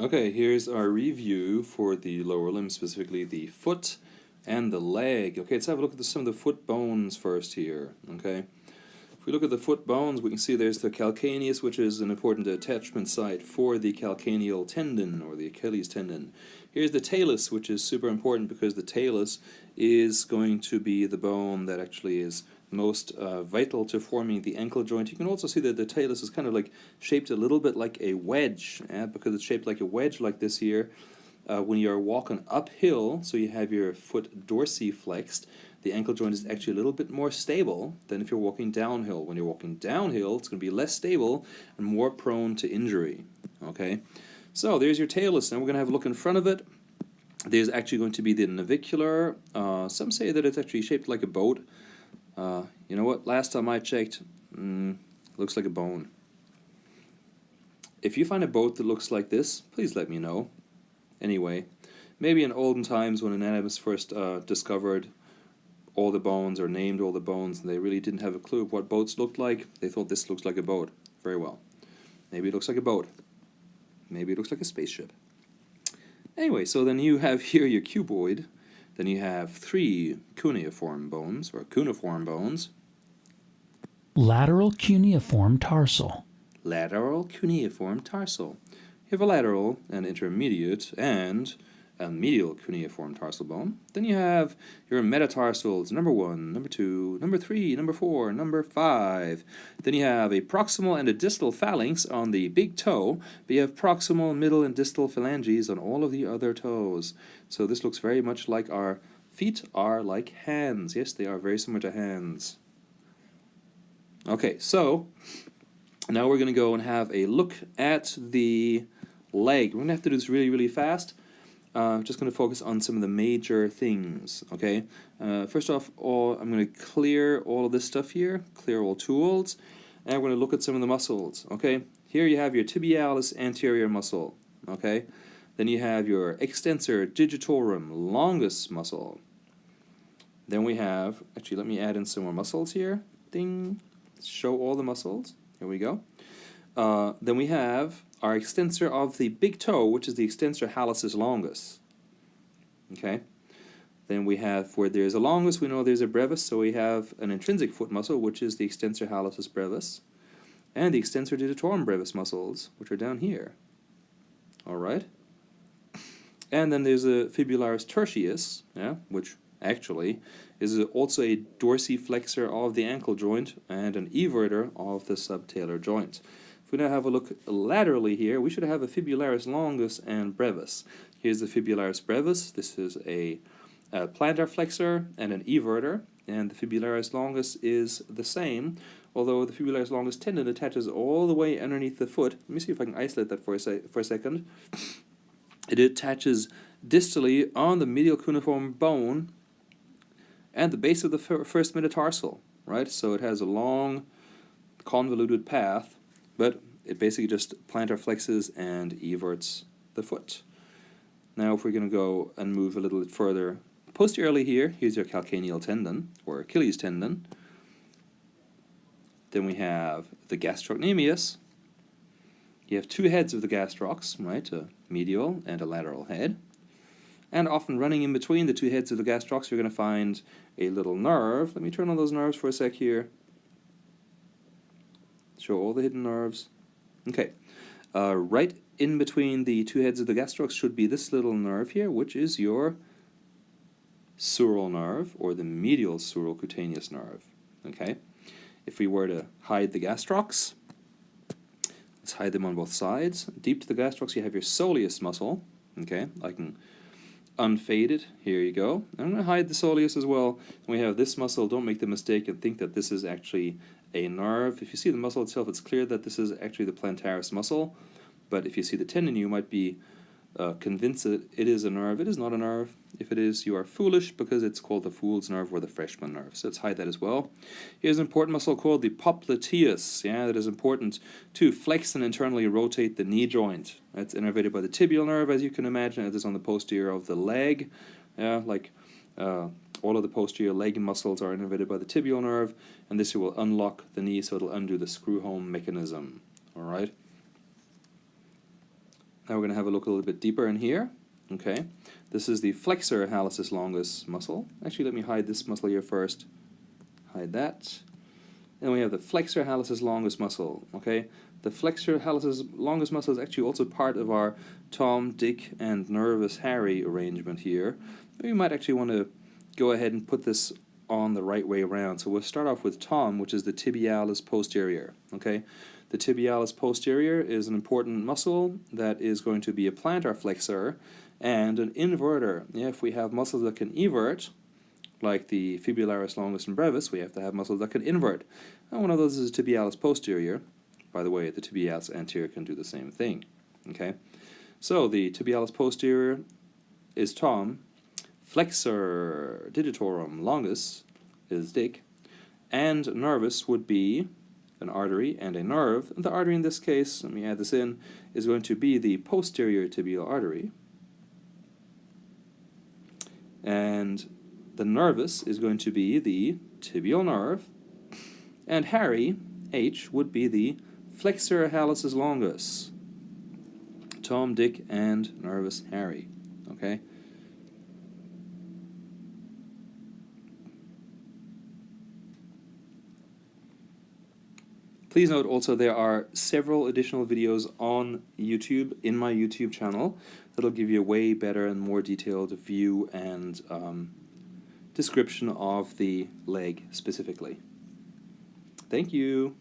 Okay, here's our review for the lower limb, specifically the foot and the leg. Okay, let's have a look at some of the foot bones first here. Okay, if we look at the foot bones, we can see there's the calcaneus, which is an important attachment site for the calcaneal tendon or the Achilles tendon. Here's the talus, which is super important because the talus is going to be the bone that actually is most vital to forming the ankle joint. You can also see that the talus is kind of like shaped a little bit like a wedge, because it's shaped like a wedge like this here. When you're walking uphill, so you have your foot dorsiflexed, the ankle joint is actually a little bit more stable than if you're walking downhill. When you're walking downhill, it's going to be less stable and more prone to injury. Okay, so there's your talus. Now we're going to have a look in front of it. There's actually going to be the navicular. Some say that it's actually shaped like a boat. You know what? Last time I checked, looks like a bone. If you find a boat that looks like this, please let me know. Anyway, maybe in olden times when anatomists first discovered all the bones or named all the bones, and they really didn't have a clue of what boats looked like, they thought this looks like a boat. Very well. Maybe it looks like a boat. Maybe it looks like a spaceship. Anyway, so then you have here your cuboid. Then you have 3 cuneiform bones, or cuneiform bones. Lateral cuneiform tarsal. Lateral cuneiform tarsal. You have a lateral, an intermediate, and a medial cuneiform tarsal bone. Then you have your metatarsals, number 1, number 2, number 3, number 4, number 5. Then you have a proximal and a distal phalanx on the big toe, but you have proximal, middle, and distal phalanges on all of the other toes. So this looks very much like our feet are like hands. Yes, they are very similar to hands. Okay, so now we're going to go and have a look at the leg. We're going to have to do this really, really fast. Just going to focus on some of the major things, okay? First off, I'm going to clear all of this stuff here, clear all tools, and we're going to look at some of the muscles, okay? Here you have your tibialis anterior muscle, okay? Then you have your extensor digitorum longus muscle. Then we have, actually let me add in some more muscles here. Ding, show all the muscles. Here we go. Then we have our extensor of the big toe, which is the extensor hallucis longus. Okay. Then we have, where there's a longus, we know there's a brevis, so we have an intrinsic foot muscle, which is the extensor hallucis brevis, and the extensor digitorum brevis muscles, which are down here. All right. And then there's a fibularis tertius, which actually is also a dorsiflexor of the ankle joint and an everter of the subtalar joint. If we now have a look laterally here, we should have a fibularis longus and brevis. Here's the fibularis brevis. This is a plantar flexor and an everter, and the fibularis longus is the same, although the fibularis longus tendon attaches all the way underneath the foot. Let me see if I can isolate that for a second. It attaches distally on the medial cuneiform bone and the base of the first metatarsal, right? So it has a long, convoluted path, but it basically just plantar flexes and everts the foot. Now if we're going to go and move a little bit further posteriorly here, here's your calcaneal tendon, or Achilles tendon. Then we have the gastrocnemius. You have 2 heads of the gastrocs, right? A medial and a lateral head. And often running in between the 2 heads of the gastrocs, you're going to find a little nerve. Let me turn on those nerves for a sec here. Show all the hidden nerves. Okay. Right in between the 2 heads of the gastrocs should be this little nerve here, which is your sural nerve, or the medial sural cutaneous nerve. Okay. If we were to hide the gastrocs, let's hide them on both sides. Deep to the gastrocs, you have your soleus muscle. Okay, I can unfade it. Here you go. I'm going to hide the soleus as well. We have this muscle. Don't make the mistake and think that this is actually a nerve. If you see the muscle itself, it's clear that this is actually the plantaris muscle. But if you see the tendon, you might be convinced that it is a nerve. It is not a nerve. If it is, you are foolish, because it's called the fool's nerve or the freshman nerve. So let's hide that as well. Here's an important muscle called the Popliteus. That is important to flex and internally rotate the knee joint. That's innervated by the tibial nerve, as you can imagine. It is on the posterior of the leg. All of the posterior leg muscles are innervated by the tibial nerve, and this will unlock the knee, so it'll undo the screw-home mechanism. All right. Now we're going to have a look a little bit deeper in here. Okay, this is the flexor hallucis longus muscle. Actually, let me hide this muscle here first. Hide that. And we have the flexor hallucis longus muscle. Okay, the flexor hallucis longus muscle is actually also part of our Tom, Dick, and Nervous Harry arrangement here. But you might actually want to go ahead and put this on the right way around. So we'll start off with Tom, which is the Tibialis Posterior. Okay, the Tibialis Posterior is an important muscle that is going to be a plantar flexor and an inverter. Yeah, if we have muscles that can evert, like the Fibularis Longus and brevis, we have to have muscles that can invert. And one of those is Tibialis Posterior. By the way, the Tibialis Anterior can do the same thing. Okay, so the Tibialis Posterior is Tom, Flexor digitorum longus is Dick, and nervus would be an artery and a nerve. And the artery in this case, let me add this in, is going to be the posterior tibial artery. And the nervus is going to be the tibial nerve. And Harry, H, would be the flexor hallucis longus. Tom, Dick, and nervous Harry. Okay? Please note also there are several additional videos on YouTube, in my YouTube channel, that'll give you a way better and more detailed view and description of the leg specifically. Thank you.